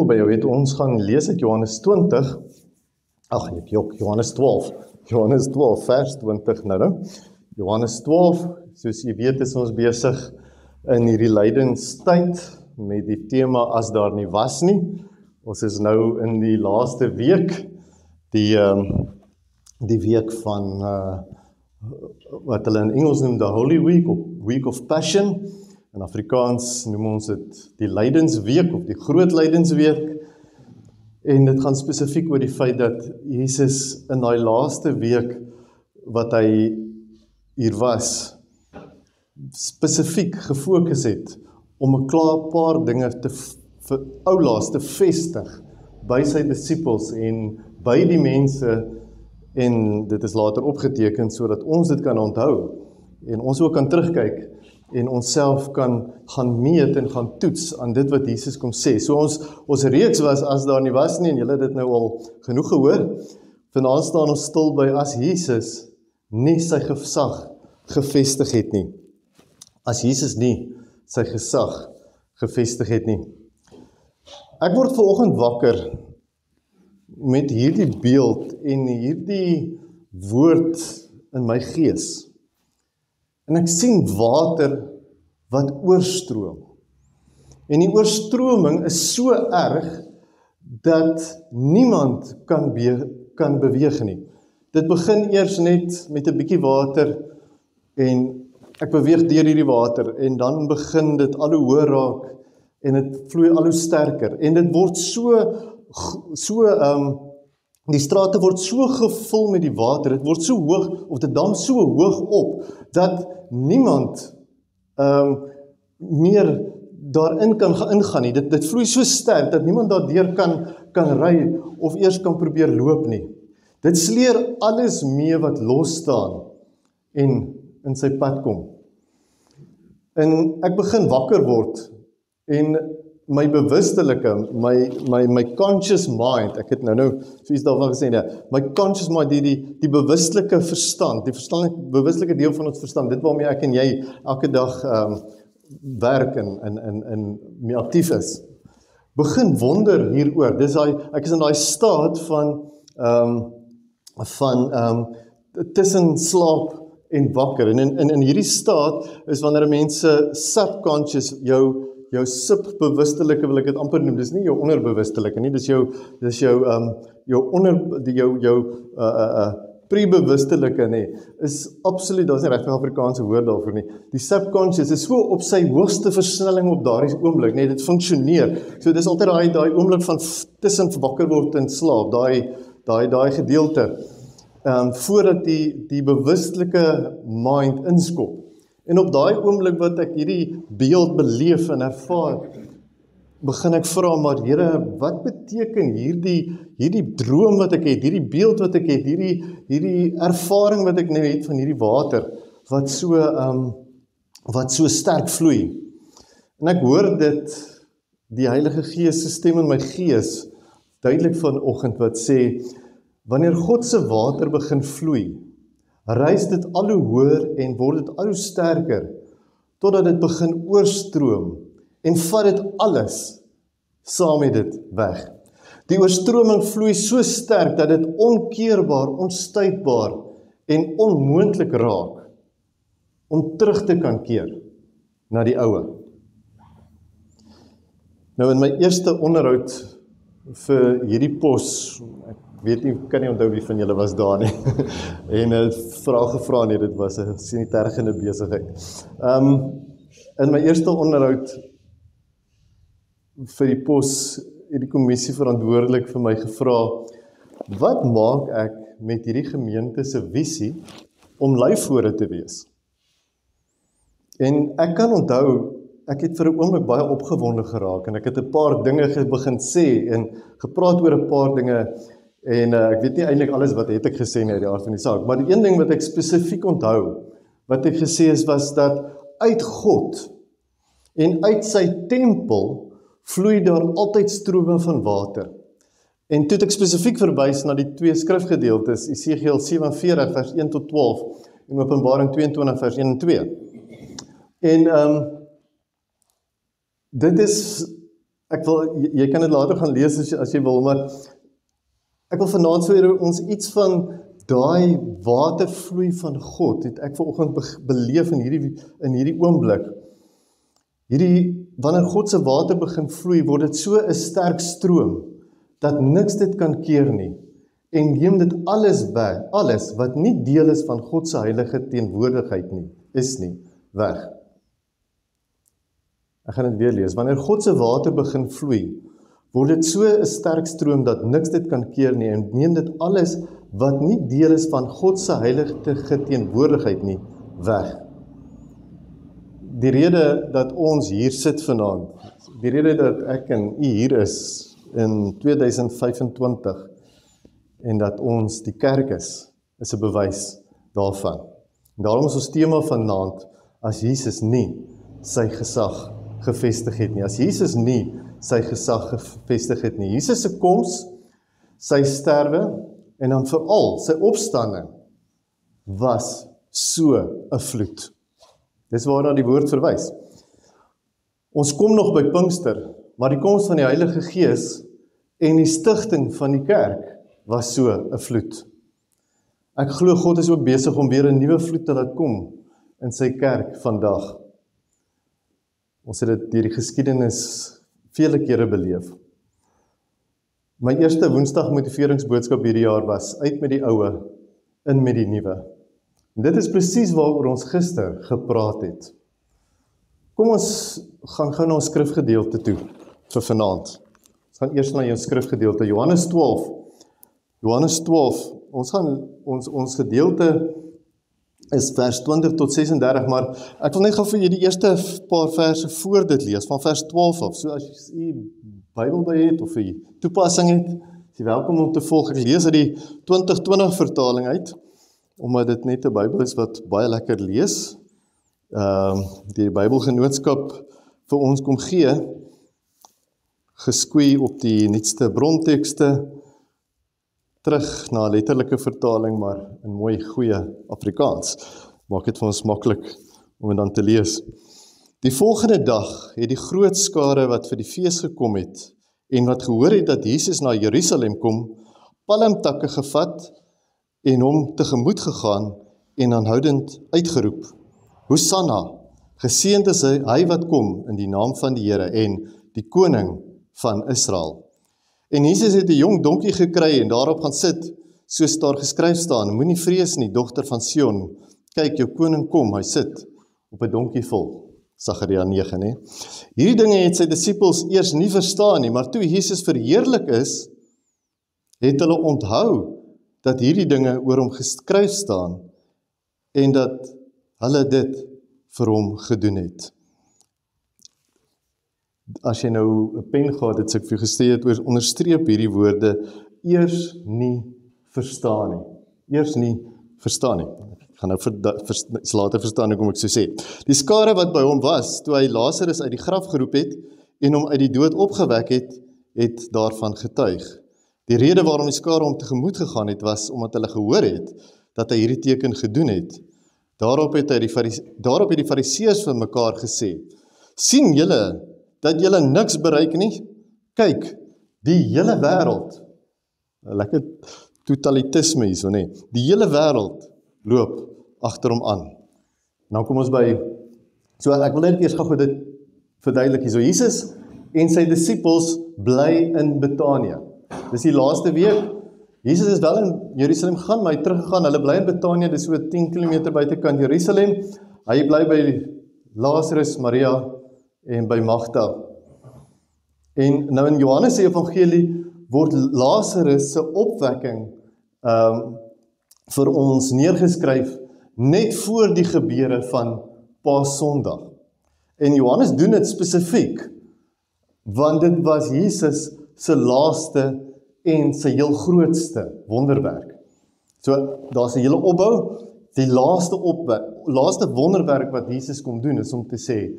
By jou het ons gaan lees uit Johannes 20, Johannes 12, Johannes 12 vers 20 nou. Johannes 12, soos jy weet is ons besig in hierdie lydenstyd met die tema as daar nie was nie. Ons is nou in die laaste week, die week van wat hulle in Engels noem the Holy Week, of Week of Passion. In Afrikaans noem ons dit die lydensweek of die groot lydensweek. En dit gaan spesifiek oor die feit dat Jesus in daai laaste week wat hy hier was, spesifiek gefokus het om 'n paar dinge vir oulaas te vestig by sy disippels en by die mense, en dit is later opgeteken sodat ons dit kan onthou en ons ook kan terugkyk en onsself kan gaan meet en gaan toets aan dit wat Jesus kom sê. So ons reeks was as daar nie was nie, en julle het dit nou al genoeg gehoor. Vanaand staan ons stil by as Jesus nie sy gesag gevestig het nie. As Jesus nie sy gesag gevestig het nie. Ek word vanoggend wakker met hierdie beeld en hierdie woord in my gees. En ek sien water wat oorstroom. En die oorstroming is so erg dat niemand kan beweeg nie. Dit begin eers net met 'n bietjie water en ek beweeg deur hierdie water en dan begin dit al hoe hoër raak en dit vloei al hoe sterker en dit word die strate word so gevul met die water, dit word so hoog, of dit dam so hoog op, dat niemand meer daarin kan ingaan nie. Dit vloei so sterk, dat niemand daardeur kan ry, of eers kan probeer loop nie. Dit sleer alles mee wat los staan, en in sy pad kom. En ek begin wakker word, en my bewustelike, my conscious mind, ek het nou soos daarvan gesê, my conscious mind, die bewustelike verstand, bewustelike deel van ons verstand, dit waarmee ek en jy elke dag werk en mee aktief is, begin wonder hieroor. Ek is in daai staat van tussen slaap en wakker, en in hierdie staat is wanneer mense subconscious, jou subbewustelike wil ek dit amper noem, dis nie jou onderbewustelike nie, dis jou prebewustelike nie, is absoluut, daar is nie regtig Afrikaanse woord daarvoor nie. Die subconscious is so op sy hoogste versnelling op daardie oomblik, nee, dit funksioneer. So dis altyd daai oomblik van tussen wakker word en slaap, daai gedeelte, voordat die bewustelike mind inskop. En op daai oomblik wat ek hierdie beeld beleef en ervaar, begin ek vra, maar Here, wat beteken hierdie droom wat ek het, hierdie beeld wat ek het, hierdie ervaring wat ek nou het van hierdie water, wat so sterk vloei. En ek hoor dit, die Heilige Gees se stem in my gees, duidelik vanoggend wat sê, wanneer God se water begin vloei, reis dit al hoe hoër en word dit al hoe sterker, totdat dit begin oorstroom, en vat dit alles saam met dit weg. Die oorstroming vloei so sterk, dat dit onkeerbaar, onstuitbaar en onmoontlik raak, om terug te kan keer na die oue. Nou in my eerste onderhoud vir hierdie pos, ek weet nie, kan nie onthou wie van julle was daar nie, en het vraag gevra nie, dit was 'n sanitergende besigheid. In my eerste onderhoud vir die pos, het die kommissie verantwoordelik vir my gevra, wat maak ek met hierdie gemeente se visie om lyfvore te wees? En ek kan onthou, ek het vir 'n oomblik baie opgewonde geraak, en ek het 'n paar dinge begin sê, en gepraat oor 'n paar dinge, en ek weet nie eintlik alles wat het ek gesê nie uit die aard van die saak, maar die een ding wat ek spesifiek onthou, wat ek gesê is, was dat uit God, en uit sy tempel, vloei daar altyd strome van water. En toe het ek spesifiek verwys na die twee skrifgedeeltes, Esegiel 47 vers 1 tot 12, en Openbaring 22 vers 1 en 2. En dit is ek wil, jy kan dit later gaan lees as jy wil, maar ek wil vanaand so ons iets van daai watervloei van God, het ek vanoggend beleef in hierdie oomblik. Wanneer God se water begin vloei, word dit so 'n sterk stroom, dat niks dit kan keer nie, en neem dit alles weg, alles wat nie deel is van God se heilige teenwoordigheid nie, weg. Ek gaan dit weer lees. Wanneer God se water begin vloei, word dit so 'n sterk stroom dat niks dit kan keer nie, en neem dit alles wat nie deel is van God se heilige teenwoordigheid nie, weg. Die rede dat ons hier sit vanaand, die rede dat ek en u hier is in 2025, en dat ons die kerk is 'n bewys daarvan. En daarom is ons tema vanaand, as Jesus nie sy gesag gevestig het nie, as Jesus nie sy gesag gevestig het nie. Jesus se koms, sy sterwe, en dan veral sy opstanding, was so 'n vloed. Dis waarna die woord verwys. Ons kom nog by Pinkster, maar die koms van die Heilige Gees en die stigting van die kerk was so 'n vloed. Ek glo God is ook besig om weer 'n nuwe vloed te laat kom in sy kerk vandag. Ons het dit deur die geskiedenis vele kere beleef. My eerste Woensdag motiveringsboodskap hierdie jaar was, uit met die oue, in met die nuwe. En dit is presies waaroor ons gister gepraat het. Kom ons gaan gou na ons skrifgedeelte toe, vir vanaand. Ons gaan eers na jou skrifgedeelte, Johannes 12. Johannes 12, ons gedeelte is vers 20 tot 36, maar ek wil net gou vir julle die eerste paar verse voor dit lees, van vers 12 af. So as jy Bybel by het, of jy toepassing het, is jy welkom om te volg. Ek lees uit die 2020 vertaling uit, omdat dit net 'n Bybel is wat baie lekker lees. Die Bybelgenootskap vir ons kom gee, geskoei op die nuutste brontekste, terug na 'n letterlike vertaling, maar in mooi goeie Afrikaans. Maak dit vir ons maklik om dit dan te lees. Die volgende dag het die groot skare wat vir die fees gekom het, en wat gehoor het dat Jesus na Jerusalem kom, palmtakke gevat, en hom tegemoet gegaan, en aanhoudend uitgeroep, Hosanna, geseënd is hy wat kom in die naam van die Here, en die koning van Israel. En Jesus het 'n jong donkie gekry en daarop gaan sit, soos daar geskryf staan, moenie vrees nie, dogter van Sion, kyk, jou koning kom, hy sit op 'n donkie vol. Sagaria 9, nee. Hierdie dinge het sy disippels eers nie verstaan nie, maar toe Jesus verheerlik is, het hulle onthou dat hierdie dinge oor hom geskryf staan, en dat hulle dit vir hom gedoen het. As jy nou 'n pen gehad het, ek vir gesê het, onderstreep hierdie woorde, eers nie verstaan nie. Eers nie verstaan nie. Ek gaan nou later verstaan hoekom ek so sê. Die skare wat by hom was, toe hy Lazarus uit die graf geroep het, en hom uit die dood opgewek het, het daarvan getuig. Die rede waarom die skare hom tegemoet gegaan het, was omdat hulle gehoor het, dat hy hierdie teken gedoen het. Daarop het die Fariseërs van mekaar gesê, sien julle, dat julle niks bereik nie? Kyk, die hele wêreld, lekker totalitisme hier so, nee, die hele wêreld loop agter hom aan. Nou kom ons by, so ek wil net eers gou dit verduidelik hier. So Jesus en sy disippels bly in Betanië. Dis die laaste week. Jesus is wel in Jerusalem gegaan, maar hy teruggegaan. Hulle bly in Betanië, dis so 10 km buitekant Jerusalem. Hy bly by Lazarus, Maria en by Magda. En nou in Johannes se evangelie word Lazarus se opwekking vir ons neergeskryf net voor die gebeure van Paasondag. En Johannes doen dit spesifiek, want dit was Jesus se laaste en sy heel grootste wonderwerk. So, daar's 'n hele opbou, die laaste wonderwerk wat Jesus kom doen, is om te sê,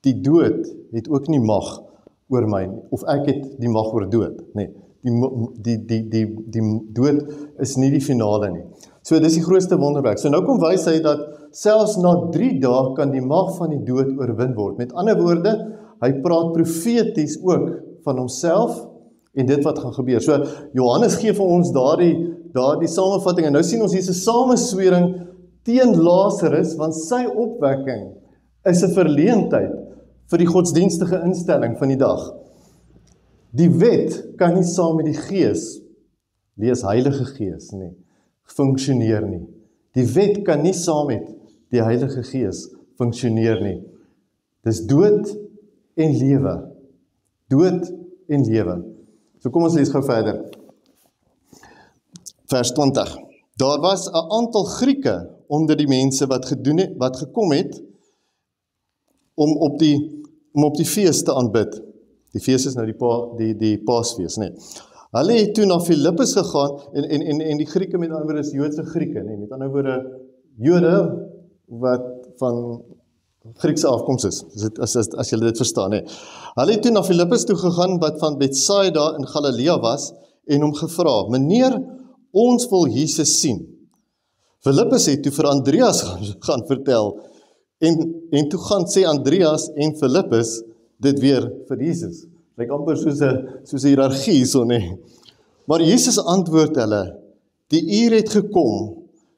die dood het ook nie mag oor my nie, of ek het die mag oor dood, nee, die dood is nie die finale nie. So, dis die grootste wonderwerk. So, nou kom wys hy dat selfs na 3 dae kan die mag van die dood oorwin word. Met ander woorde, hy praat profeties ook van homself en dit wat gaan gebeur. So, Johannes gee vir ons daardie samevatting, en nou sien ons hier 'n sameswering teen Lazarus, want sy opwekking is 'n verleentheid vir die godsdienstige instelling van die dag. Die wet kan nie saam met die Gees, lees Heilige Gees nie, funksioneer nie. Die wet kan nie saam met die Heilige Gees funksioneer nie. Dis dood en lewe. Dood en lewe. So kom ons lees gou verder. Vers 20. Daar was 'n aantal Grieke onder die mense wat gekom het om op die fees te aanbid. Die fees is nou die Paasfees, nee. Hulle het toe na Filippus gegaan en die Grieke met ander woorde is Joodse Grieke, nee, met ander woorde Jode wat van Griekse afkoms is, as julle dit verstaan, nee. Hulle het toe na Filippus toe gegaan wat van Betsaida in Galilea was en hom gevra, meneer, ons wil Jesus sien. Filippus het toe vir Andreas gaan vertel en toe gaan sê Andreas en Filippus dit weer vir Jesus. Lyk amper soos 'n hiërargie so, nee. Maar Jesus antwoord hulle, die uur het gekom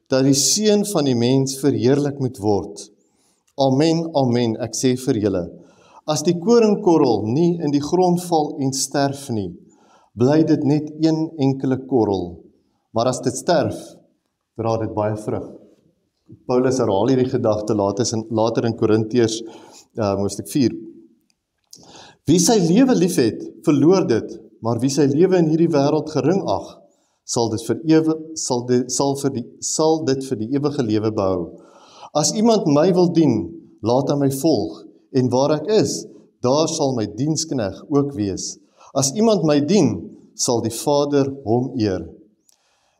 dat die Seun van die mens verheerlik moet word. Amen, amen, ek sê vir julle, as die koringkorrel nie in die grond val en sterf nie, bly dit net een enkele korrel, maar as dit sterf, dra dit baie vrug. Paulus herhaal hierdie gedagte later in Korintiërs hoofstuk 4. Wie sy lewe liefhet, verloor dit, maar wie sy lewe in hierdie wêreld gering ag, sal dit vir die ewige lewe behou. As iemand my wil dien, laat hy my volg, en waar ek is, daar sal my dienskneg ook wees. As iemand my dien, sal die Vader hom eer.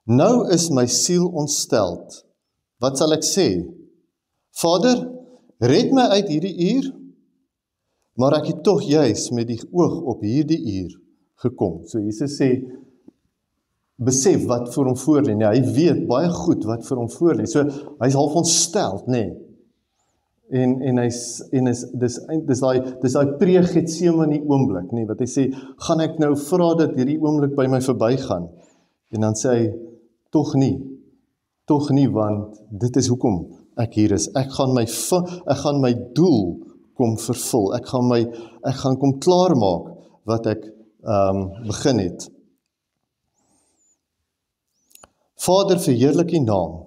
Nou is my siel ontsteld. Wat sal ek sê? Vader, red my uit hierdie uur, maar ek het tog juis met die oog op hierdie uur gekom. So Jesus sê, besef wat vir hom voorlê, nee, hy weet baie goed wat vir hom voorlê. So hy is half ontsteld, nee. Dis daai pre-Getsemane oomblik, nee, wat hy sê, gaan ek nou vra dat hierdie oomblik by my verbygaan? En dan sê hy, tog nie, want dit is hoekom ek hier is. Ek gaan my doel kom vervul. Ek gaan kom klaarmaak wat ek begin het. Vader, verheerlik U naam.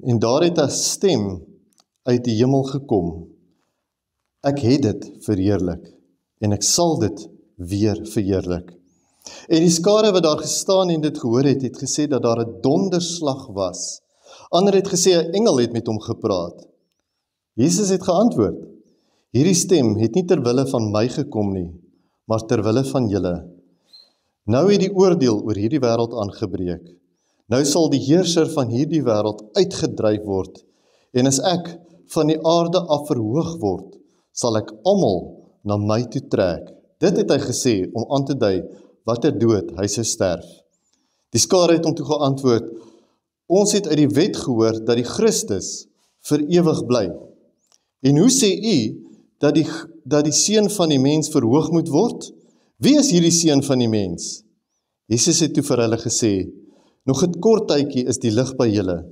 En daar het 'n stem uit die hemel gekom. Ek het dit verheerlik en ek sal dit weer verheerlik. En die skare wat daar gestaan en dit gehoor het gesê dat daar 'n donderslag was. Ander het gesê 'n engel het met hom gepraat. Jesus het geantwoord, hierdie stem het nie ter wille van my gekom nie, maar ter wille van julle. Nou het die oordeel oor hierdie wêreld aangebreek. Nou sal die heerser van hierdie wêreld uitgedryf word, en as ek van die aarde af verhoog word, sal ek almal na my toe trek. Dit het hy gesê om aan te dui watter dood hy sou sterf. Die skare het hom toe geantwoord, ons het uit die wet gehoor dat die Christus vir ewig bly. En hoe sê u dat die seun van die mens verhoog moet word? Wie is hierdie seun van die mens? Jesus het toe vir hulle gesê, nog 'n kort tydjie is die lig by julle.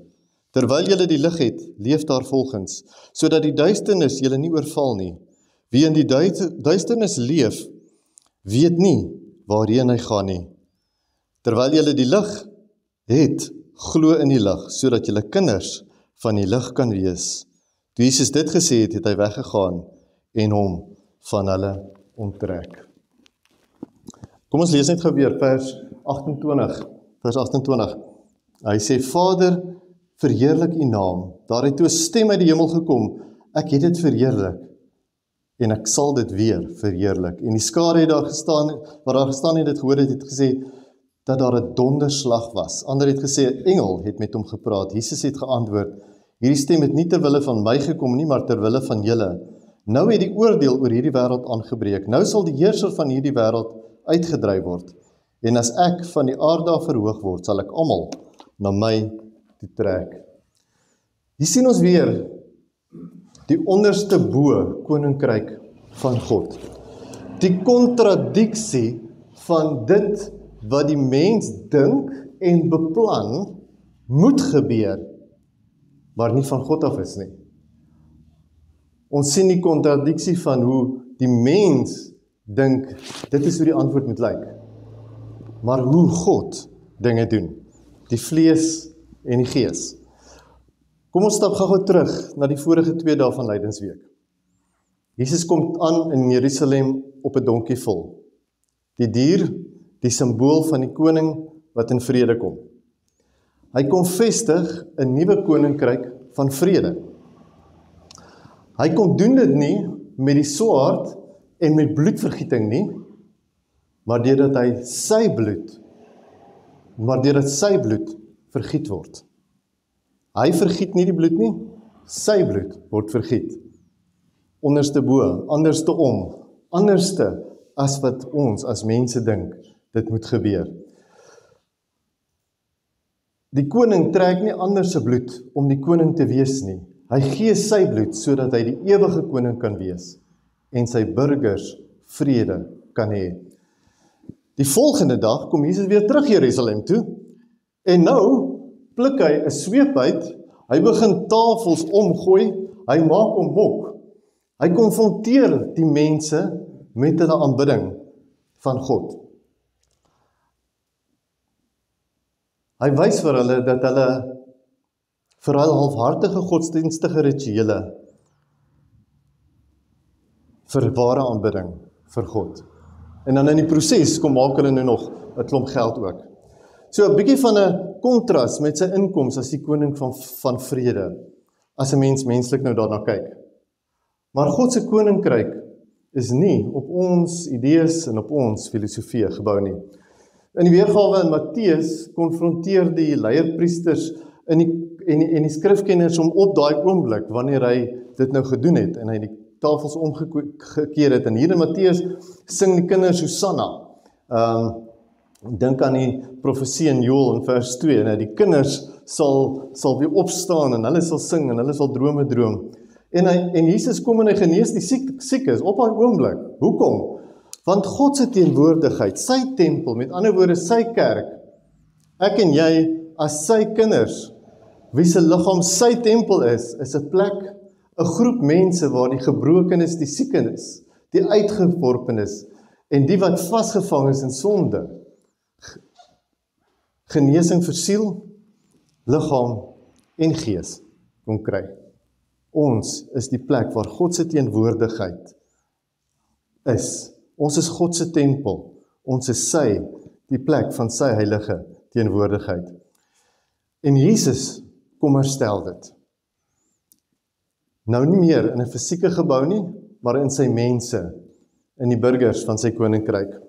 Terwyl julle die lig het, leef daarvolgens, sodat die duisternis julle nie oorval nie. Wie in die duisternis leef, weet nie waarheen hy gaan nie. Terwyl julle die lig het, glo in die lig, sodat julle kinders van die lig kan wees. Toe Jesus dit gesê het, het hy weggegaan en hom van hulle onttrek. Kom ons lees net gou weer vers 28. Hy sê, Vader, verheerlik U naam. Daar het toe 'n stem uit die hemel gekom, ek het dit verheerlik en ek sal dit weer verheerlik. En die skare het daar gestaan, waar daar gestaan het dit gehoor het gesê dat daar 'n donderslag was. Ander het gesê 'n engel het met hom gepraat. Jesus het geantwoord, hierdie stem het nie ter wille van my gekom nie, maar ter wille van julle. Nou het die oordeel oor hierdie wêreld aangebreek. Nou sal die heerser van hierdie wêreld uitgedryf word. En as ek van die aarde af verhoog word, sal ek almal na my toe trek. Hier sien ons weer die onderste bo koninkryk van God. die kontradiksie van dit wat die mens dink en beplan, moet gebeur, maar nie van God af is nie. Ons sien die kontradiksie van hoe die mens dink, dit is hoe die antwoord moet lyk. Maar hoe God dinge doen, die vlees en die gees. Kom ons stap gou terug na die vorige 2 dae van Lydensweek. Jesus kom aan in Jerusalem op 'n donkie vol. Die dier, die simbool van die koning wat in vrede kom. Hy kom vestig 'n nuwe koninkryk van vrede. Hy kom doen dit nie met die swaard en met bloedvergieting nie, maar deurdat hy sy bloed vergiet word. Hy vergiet nie die bloed nie, sy bloed word vergiet. Onderste bo, anderste om, anderste as wat ons as mense dink, dit moet gebeur. Die koning trek nie ander se bloed om die koning te wees nie. Hy gee sy bloed sodat hy die ewige koning kan wees en sy burgers vrede kan hê. Die volgende dag kom Jesus weer terug Jerusalem toe en nou pluk hy 'n sweep uit, hy begin tafels omgooi, hy maak hom mok. Hy konfronteer die mense met hulle aanbidding van God. Hy wys vir hulle dat hulle vir hulle halfhartige godsdienstige rituele vir ware aanbidding vir God. En dan in die proses kom maak hulle nou nog 'n klomp geld ook. So 'n bietjie van 'n kontras met sy inkoms as die koning van vrede, as 'n mens menslik nou daarna kyk. Maar God se koninkryk is nie op ons idees en op ons filosofie gebou nie. In die weergawe in Matteus konfronteer die leierpriesters en die skrifkenners om op daai oomblik wanneer hy dit nou gedoen het en hy die tafels omgekeer het. En hier in Matteus sing die kinders Hosanna. Dink aan die profesie in Joël in vers 2, en die kinders sal weer opstaan en hulle sal sing en hulle sal drome droom. En Jesus kom en hy genees die siekes op daai oomblik. Hoekom? Want God se teenwoordigheid, sy tempel, met ander woorde sy kerk, ek en jy as sy kinders, wie se liggaam sy tempel is 'n plek, 'n groep mense waar die gebrokenes, die siekes, die uitgeworpenes en die wat vasgevang is in sonde, genesing vir siel, liggaam en gees kon kry. Ons is die plek waar God se teenwoordigheid is. Ons is God se tempel. Ons is die plek van sy heilige teenwoordigheid. En Jesus kom herstel dit. Nou nie meer in 'n fisieke gebou nie, maar in sy mense, in die burgers van sy koninkryk.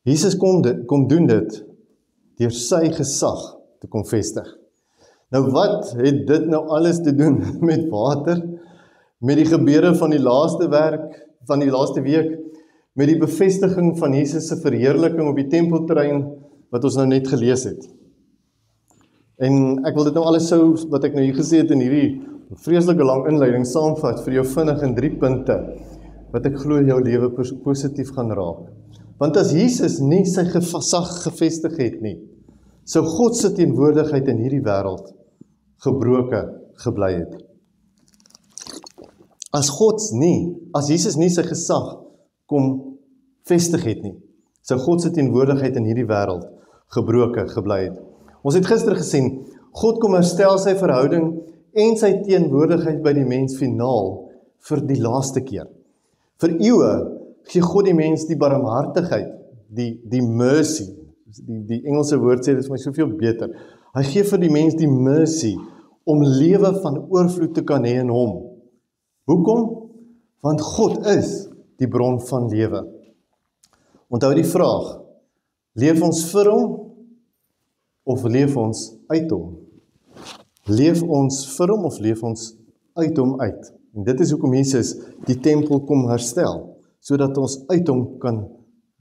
Jesus kom doen dit deur sy gesag te kom vestig. Nou wat het dit nou alles te doen met water, met die gebeure van die laaste week, met die bevestiging van Jesus se verheerliking op die tempelterrein wat ons nou net gelees het. En ek wil dit nou alles wat ek nou hier gesê het in hierdie vreeslike lang inleiding saamvat vir jou vinnig in 3 punte wat ek glo jou lewe positief gaan raak. Want as Jesus nie sy gesag gevestig het nie, sou God se teenwoordigheid in hierdie wêreld gebroke gebly het. As Jesus nie sy gesag kom vestig het nie, sou God se teenwoordigheid in hierdie wêreld gebroke gebly het. Ons het gister gesien, God kom herstel sy verhouding en sy teenwoordigheid by die mens finaal vir die laaste keer. Vir eeue gee God die mens die barmhartigheid, die mercy, die Engelse woord sê dit is my soveel beter. Hy gee vir die mens die mercy om lewe van oorvloed te kan hê in hom. Hoekom? Want God is die bron van lewe. Onthou die vraag, leef ons vir hom of leef ons uit hom? Leef ons vir hom of leef ons uit hom uit? En dit is hoekom Jesus die tempel kom herstel, sodat ons uit hom kan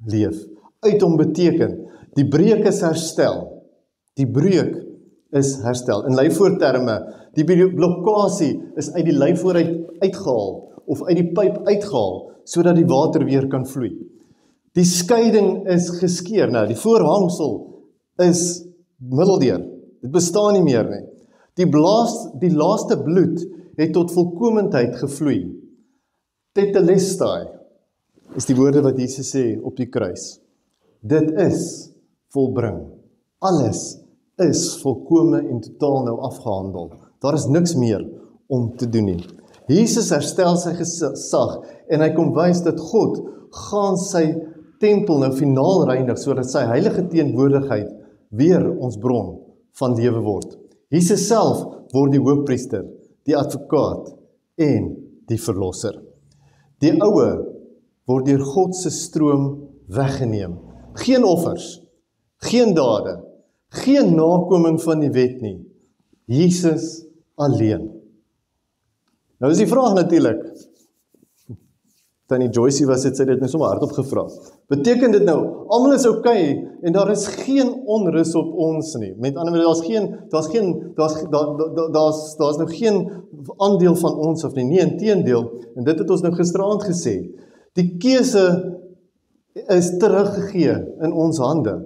leef. Uit hom beteken, die breuk is herstel. Die breuk is herstel. In Lyfwoordterme, die blokkasie is uit die Lyfwoord uitgehaal. of uit die pyp uitgehaal, sodat die water weer kan vloei. Die skeiding is geskeur. Nou, die voorhangsel is middeldeur. Dit bestaan nie meer nie. Die laaste bloed het tot volkomendheid gevloei. Tetelestai is die woorde wat Jesus sê op die kruis. Dit is volbring. Alles is volkome en totaal nou afgehandel. Daar is niks meer om te doen nie. Jesus herstel sy gesag en hy kom wys dat God gaan sy tempel nou finaal reinig sodat sy heilige teenwoordigheid weer ons bron van lewe word. Jesus self word die hoëpriester, die advokaat en die verlosser. Die oue word deur God se stroom weggeneem. Geen offers, geen dade, geen nakoming van die wet nie. Jesus alleen. Nou is die vraag natuurlik, Tannie Joyce was het, sy het nou sommer hardop gevra. Beteken dit nou, almal is okay en daar is geen onrus op ons nie. Met ander woorde, daar's nou geen aandeel van ons of nie. Nee, inteendeel, en dit het ons nou gisteraand gesê. Die keuse is teruggegee in ons hande.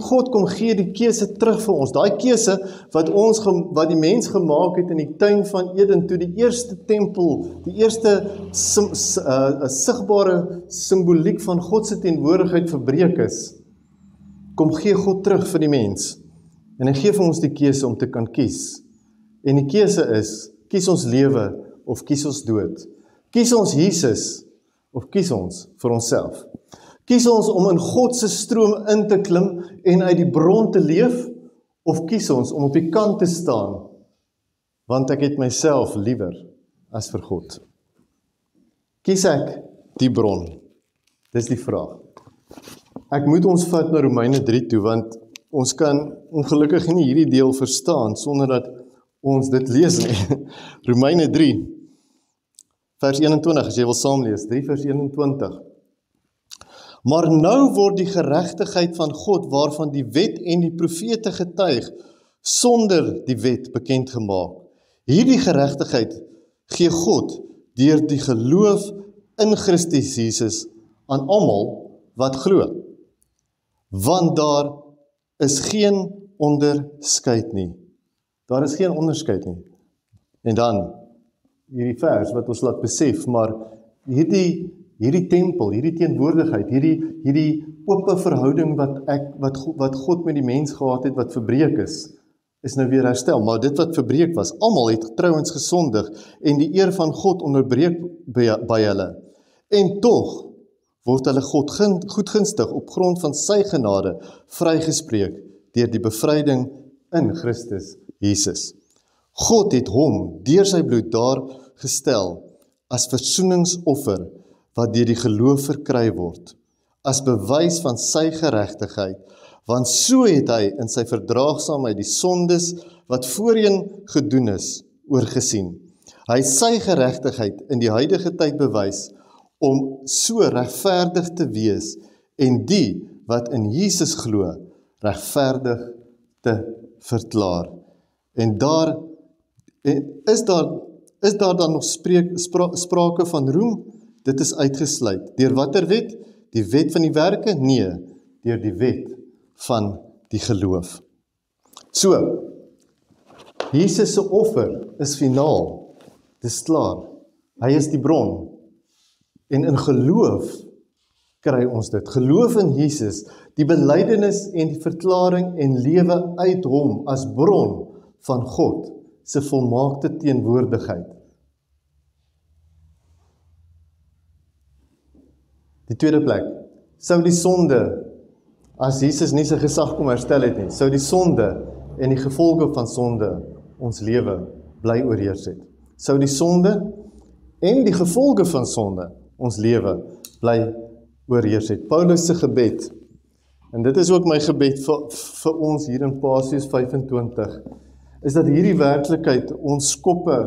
God kom gee die keuse terug vir ons. Daai keuse wat die mens gemaak het in die tuin van Eden, toe die eerste tempel, die eerste sigbare simboliek van God se teenwoordigheid verbreek is, kom gee God terug vir die mens. En hy gee vir ons die keuse om te kan kies. En die keuse is, kies ons lewe of kies ons dood. Kies ons Jesus of kies ons vir onsself. Kies ons om in God se stroom in te klim en uit die bron te leef, of kies ons om op die kant te staan, want ek het myself liewer as vir God. Kies ek die bron? Dis die vraag. Ek moet ons vat na Romeine 3 toe, want ons kan ongelukkig nie hierdie deel verstaan, sonder dat ons dit lees nie. Romeine 3, vers 21, as jy wil saamlees, 3 vers 21. Maar nou word die geregtigheid van God, waarvan die wet en die profete getuig, sonder die wet bekend gemaak. Hierdie geregtigheid gee God deur die geloof in Christus Jesus aan almal wat glo. Want daar is geen onderskeid nie. Daar is geen onderskeid nie. En dan, hierdie vers wat ons laat besef, maar hierdie tempel, hierdie teenwoordigheid, hierdie ope verhouding wat God met die mens gehad het, wat verbreek is nou weer herstel. Maar dit wat verbreek was, almal het trouens gesondig en die eer van God onderbreek by hulle. En tog word hulle God goedgunstig op grond van sy genade vrygespreek deur die bevryding in Christus Jesus. God het hom deur sy bloed daar gestel as versoeningsoffer wat deur die geloof verkry word, as bewys van sy geregtigheid, want so het hy in sy verdraagsaamheid die sondes wat voorheen gedoen is, oorgesien. Hy het sy geregtigheid in die huidige tyd bewys, om so regverdig te wees, en die wat in Jesus glo, regverdig te verklaar. En is daar dan nog sprake van roem? Dit is uitgesluit. Deur watter wet? Die wet van die werke? Nee, deur die wet van die geloof. So, Jesus se offer is finaal. Dis klaar. Hy is die bron. En in geloof kry ons dit. Geloof in Jesus, die belydenis en die verklaring en lewe uit hom as bron van God se volmaakte teenwoordigheid. Die tweede plek, sou die sonde, as Jesus nie sy gesag kom herstel het nie, sou die sonde en die gevolge van sonde ons lewe bly oorheers het. Sou die sonde en die gevolge van sonde ons lewe bly oorheers het. Paulus se gebed, en dit is ook my gebed vir ons hier in Paasius 25, is dat hierdie werklikheid ons koppe,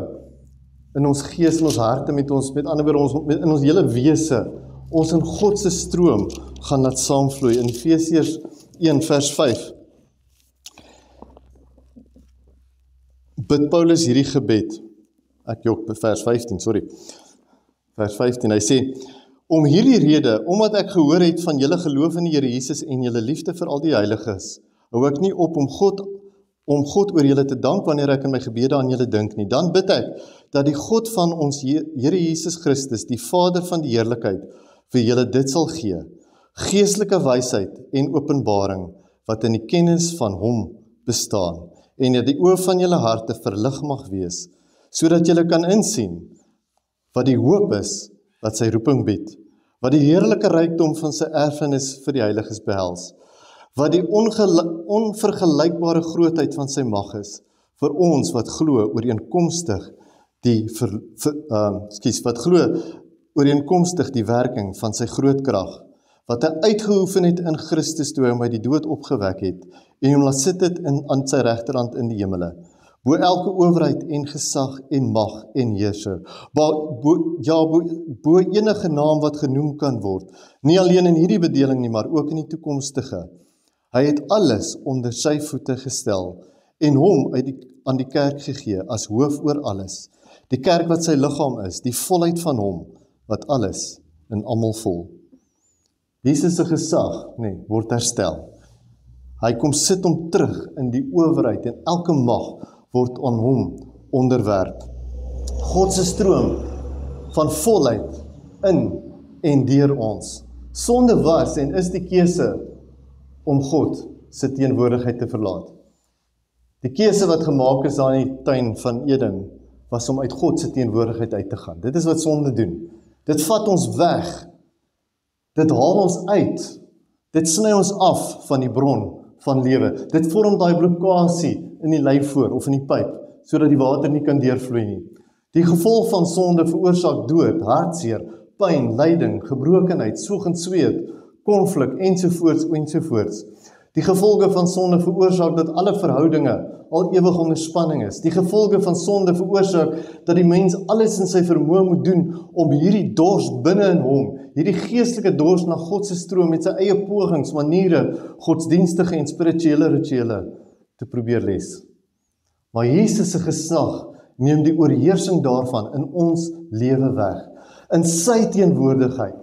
in ons gees, in ons harte, met ander woorde, in ons hele wese, ons in God se stroom gaan laat saamvloei. In Efesiërs 1 vers 5 bid Paulus hierdie gebed. ek jok, vers 15, sorry. Vers 15, hy sê, om hierdie rede, omdat ek gehoor het van julle geloof in die Here Jesus en julle liefde vir al die heiliges, hou ek nie op om God oor julle te dank wanneer ek in my gebede aan julle dink nie. Dan bid ek dat die God van ons Here Jesus Christus, die Vader van die heerlikheid, vir julle dit sal gee, geestelike wysheid en openbaring, wat in die kennis van hom bestaan, en dat die oë van julle harte verlig mag wees, sodat julle kan insien wat die hoop is wat sy roeping bied, wat die heerlike rykdom van sy erfenis vir die heiliges behels, wat die onvergelykbare grootheid van sy mag is, vir ons wat glo ooreenkomstig die werking van sy groot krag, wat hy uitgeoefen het in Christus toe hy hom uit die dood opgewek het, en hom laat sit het aan sy regterhand in die hemele, bo elke owerheid en gesag en mag en heerser, bo enige naam wat genoem kan word, nie alleen in hierdie bedeling nie, maar ook in die toekomstige. Hy het alles onder sy voete gestel, en hom aan die kerk gegee, as hoof oor alles. Die kerk wat sy liggaam is, die volheid van hom, wat alles in almal vol. Jesus se gesag, word herstel. Hy kom sit hom terug in die owerheid, en elke mag word aan hom onderwerp. God se stroom van volheid in en deur ons. Sonde was en is die keuse om God se teenwoordigheid te verlaat. Die keuse wat gemaak is daar in die tuin van Eden, was om uit God se teenwoordigheid uit te gaan. Dit is wat sonde doen. Dit vat ons weg. Dit haal ons uit. Dit sny ons af van die bron van lewe. Dit vorm daai blokkade in die lyfvoor of in die pyp, sodat die water nie kan deurvloei nie. Die gevolg van sonde veroorsaak dood, hartseer, pyn, lyding, gebrokenheid, soeg en sweet, konflik, ensovoorts. Die gevolge van sonde veroorsaak dat alle verhoudinge al ewig onder spanning is. Die gevolge van sonde veroorsaak dat die mens alles in sy vermoë moet doen om hierdie dors binne in hom, hierdie geestelike dors na God se stroom met sy eie pogings, maniere, godsdienstige en spirituele rituele te probeer les. Maar Jesus se gesag neem die oorheersing daarvan in ons lewe weg. In sy teenwoordigheid,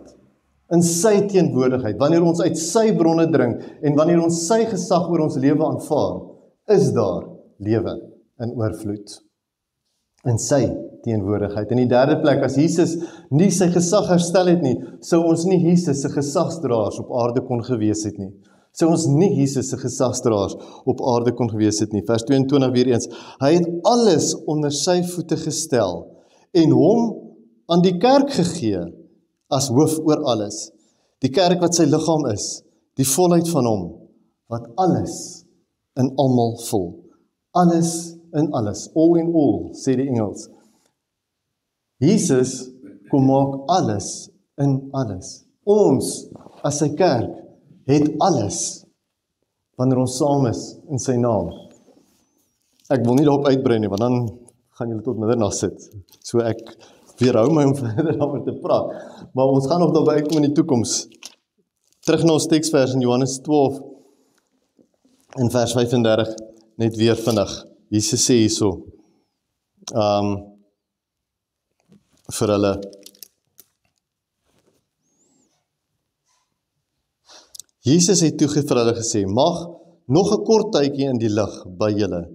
wanneer ons uit sy bronne drink en wanneer ons sy gesag oor ons lewe aanvaar, is daar lewe in oorvloed. In sy teenwoordigheid. In die derde plek, as Jesus nie sy gesag herstel het nie, sou ons nie Jesus se gesagsdraers op aarde kon gewees het nie. Vers 22 weer eens, hy het alles onder sy voete gestel en hom aan die kerk gegee as hoof oor alles. Die kerk wat sy liggaam is, die volheid van hom, wat alles in almal vul. Alles in alles, all in all, sê die Engels. Jesus kom maak alles in alles. Ons, as sy kerk, het alles, wanneer ons saam is in sy naam. Ek wil nie daarop uitbrei nie, want dan gaan julle tot middernag sit. So ek weerhou my om verder daaroor te praat. Maar ons gaan nog daarby uitkom in die toekoms. Terug na ons teksvers in Johannes 12, in vers 35, net weer vinnig. Jesus sê hierso, vir hulle, Jesus het toe vir hulle gesê, mag nog 'n kort tydjie in die lig by julle.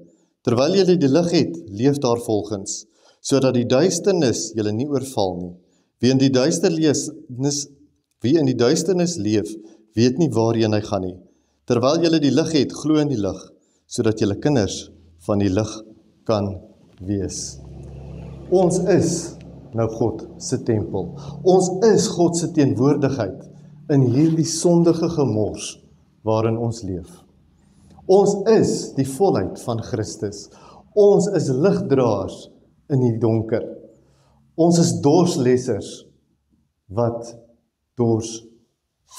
Terwyl julle die lig het, leef daar volgens, sodat die duisternis julle nie oorval nie. Wie in die duisternis leef, weet nie waarheen hy gaan nie. Terwyl julle die lig het, glo in die lig, sodat julle kinders van die lig kan wees. Ons is nou God se tempel. Ons is God se teenwoordigheid in hierdie sondige gemors waarin ons leef. Ons is die volheid van Christus. Ons is ligdraers in die donker. Ons is dorslessers wat dors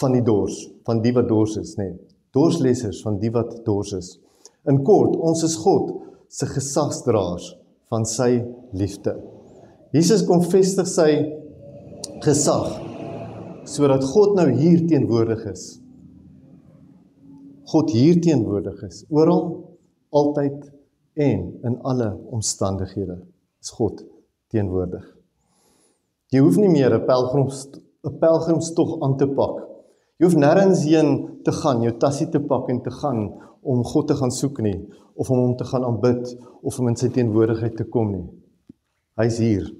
van die wat dors is, dorslessers van die wat dors is. In kort, ons is God se gesagsdraers van sy liefde. Jesus kom vestig sy gesag, sodat God nou hier teenwoordig is. God hier teenwoordig is, oral, altyd en in alle omstandighede is God teenwoordig. Jy hoef nie meer 'n pelgrimstog aan te pak. Jy hoef nêrens heen te gaan, jou tassie te pak en te gaan om God te gaan soek nie, of om hom te gaan aanbid, of om in sy teenwoordigheid te kom nie. Hy is hier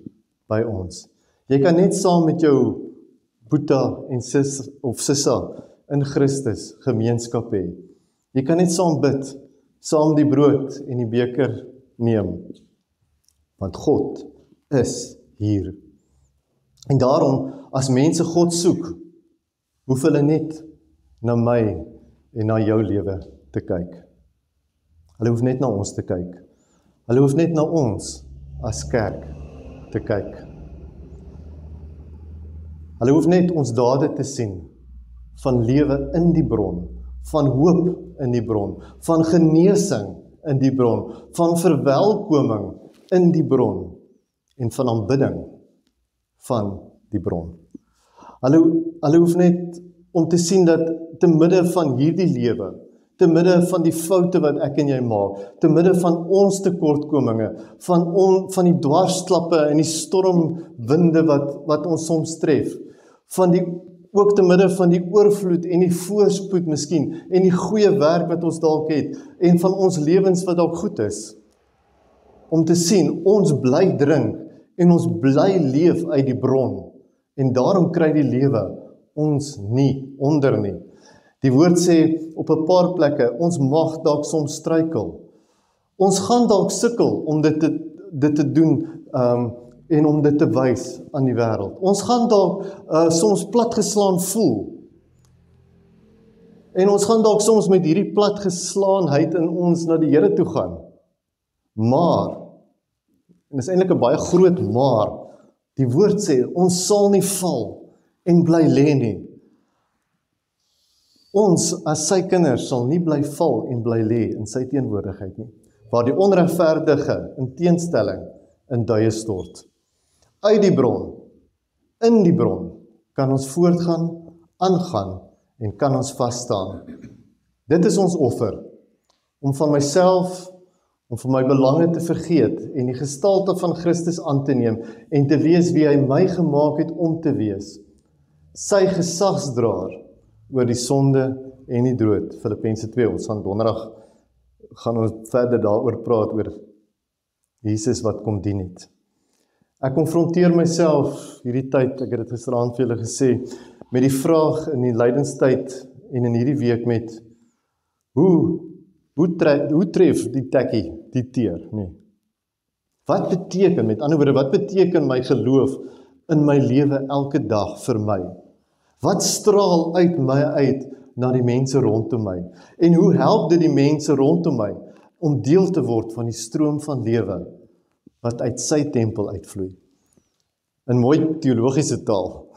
by ons. Jy kan net saam met jou boeta en sis of sissa in Christus gemeenskap hê. Jy kan net saam bid, saam die brood en die beker neem, want God is hier. En daarom, as mense God soek, hoef hulle net na my en na jou lewe te kyk. Hulle hoef net na ons te kyk. Hulle hoef net na ons as kerk te kyk. Hulle hoef net ons dade te sien van lewe in die bron, van hoop in die bron, van genesing in die bron, van verwelkoming in die bron en van aanbidding van die bron. Hulle hoef net om te sien dat te midde van hierdie lewe, te midde van die foute wat ek en jy maak, te midde van ons tekortkominge, van die dwarsklappe en die stormwinde wat ons soms tref, ook te midde van die oorvloed en die voorspoed miskien, en die goeie werk wat ons dalk het, en van ons lewens wat dalk goed is, om te sien, ons bly drink, en ons bly leef uit die bron, en daarom kry die lewe ons nie onder nie. Die woord sê op 'n paar plekke, ons mag dalk soms struikel. Ons gaan dalk sukkel om dit te doen, en om dit te wys aan die wêreld. Ons gaan dalk soms platgeslaan voel. En ons gaan dalk soms met hierdie platgeslaanheid in ons na die Here toe gaan. Maar, en dit is eintlik 'n baie groot maar, die woord sê, ons sal nie val en bly lê nie. Ons as sy kinders sal nie bly val en bly lê in sy teenwoordigheid nie, waar die onregverdige in teenstelling in duie stort. Uit die bron, in die bron, kan ons voortgaan, aangaan en kan ons vasstaan. Dit is ons offer, om van myself, om vir my belange te vergeet en die gestalte van Christus aan te neem en te wees wie hy my gemaak het om te wees. Sy gesagsdraer oor die sonde en die dood. Filippense 2, ons gaan donderdag gaan ons verder daaroor praat, oor Jesus wat kom dien het. Ek konfronteer myself hierdie tyd, ek het dit gisteraand vir julle gesê, met die vraag in die lydenstyd en in hierdie week met, hoe tref die tekkie die teer? Nee. Wat beteken, met ander woorde, wat beteken my geloof in my lewe elke dag vir my? Wat straal uit my uit na die mense rondom my? En hoe help dit die mense rondom my om deel te word van die stroom van lewe wat uit sy tempel uitvloei? In mooi teologiese taal,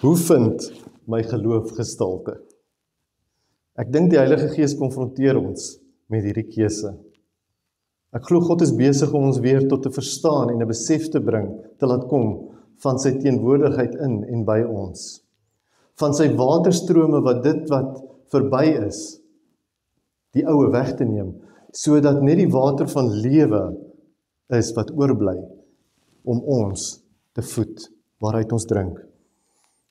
hoe vind my geloof gestalte? Ek dink die Heilige Gees konfronteer ons met hierdie keuse. Ek glo God is besig om ons weer tot te verstaan en 'n besef te bring, te laat kom van sy teenwoordigheid in en by ons. Van sy waterstrome wat verby is, die oue weg te neem, sodat net die water van lewe is wat oorbly om ons te voed, waaruit ons drink.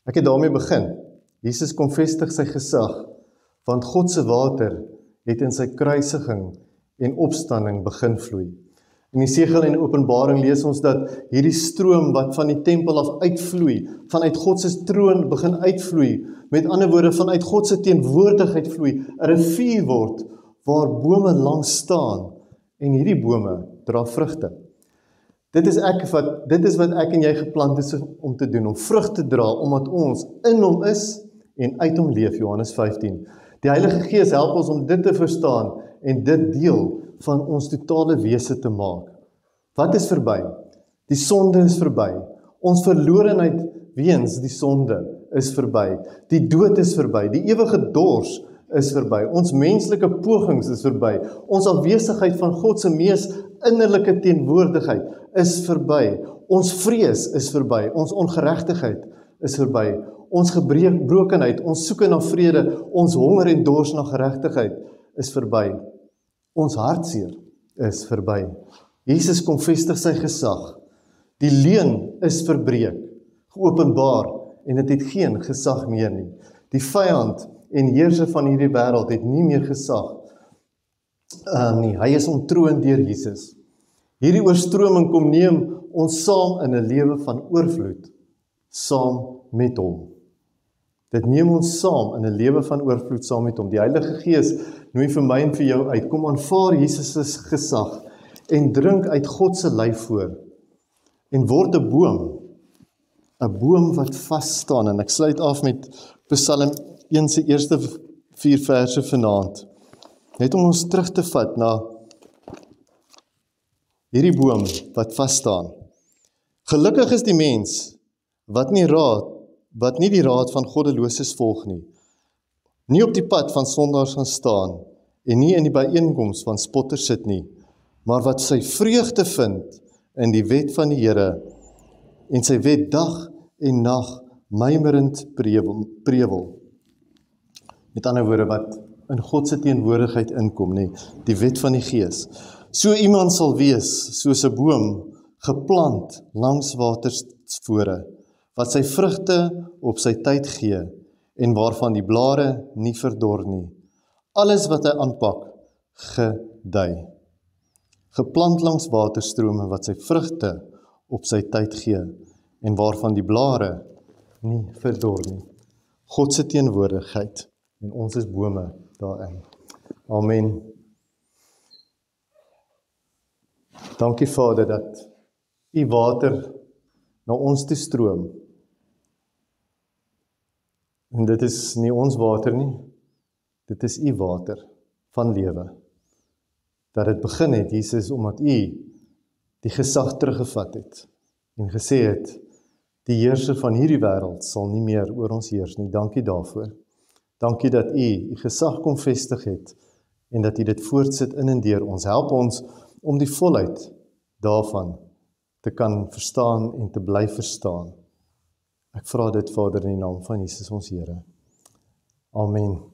Ek het daarmee begin. Jesus kom vestig sy gesag, want God se water het in sy kruisiging en opstanding begin vloei. In Jesegiel en Openbaring lees ons dat hierdie stroom wat van die tempel af uitvloei, vanuit God se troon begin uitvloei, met ander woorde vanuit God se teenwoordigheid vloei, 'n rivier word waar bome langs staan en hierdie bome dra vrugte. Dit is wat ek en jy geplant is om te doen, om vrug te dra, omdat ons in hom is en uit hom leef, Johannes 15. Die Heilige Gees help ons om dit te verstaan en dit deel van ons totale wese te maak. Wat is verby? Die sonde is verby. Ons verlorenheid weens die sonde is verby. Die dood is verby. Die ewige dors is verby. Ons menslike pogings is verby. Ons afwesigheid van God se mees innerlike teenwoordigheid is verby. Ons vrees is verby. Ons ongeregtigheid is verby. Ons gebrokenheid, ons soeke na vrede, ons honger en dors na geregtigheid is verby. Ons hartseer is verby. Jesus kom vestig sy gesag. Die leuen is verbreek, geopenbaar, en dit het geen gesag meer nie. Die vyand en heerser van hierdie wêreld het nie meer gesag nie. Hy is ontroon deur Jesus. Hierdie oorstroming kom neem ons saam in 'n lewe van oorvloed, saam met hom. Dit neem ons saam in 'n lewe van oorvloed saam met hom. Die Heilige Gees nooi vir my en vir jou uit. Kom aanvaar Jesus se gesag en drink uit God se lyf voor. En word 'n boom wat vas staan. En ek sluit af met Psalm 1 se eerste 4 verse vanaand. Net om ons terug te vat na hierdie boom wat vas staan. Gelukkig is die mens wat nie die raad van goddeloses volg nie. Nie op die pad van sondaars gaan staan en nie in die byeenkoms van spotters sit nie, maar wat sy vreugde vind in die wet van die Here en sy wet dag en nag mymerend prewel. Met ander woorde, wat in God se teenwoordigheid inkom, die wet van die Gees. So iemand sal wees soos 'n boom geplant langs watersvore, wat sy vrugte op sy tyd gee en waarvan die blare nie verdor nie. Alles wat hy aanpak, gedei. Geplant langs waterstrome wat sy vrugte op sy tyd gee en waarvan die blare nie verdor nie. God se teenwoordigheid en ons is bome daarin. Amen. Dankie Vader dat U water na ons toe stroom. En dit is nie ons water nie, dit is U water van lewe. Dat dit begin het, Jesus, omdat U die gesag teruggevat het en gesê het, die heerser van hierdie wêreld sal nie meer oor ons heers nie. Dankie daarvoor. Dankie dat U gesag kom vestig het en dat U dit voortsit in en deur ons. Help ons om die volheid daarvan te kan verstaan en te bly verstaan. Ek vra dit, Vader, in die naam van Jesus ons Here. Amen.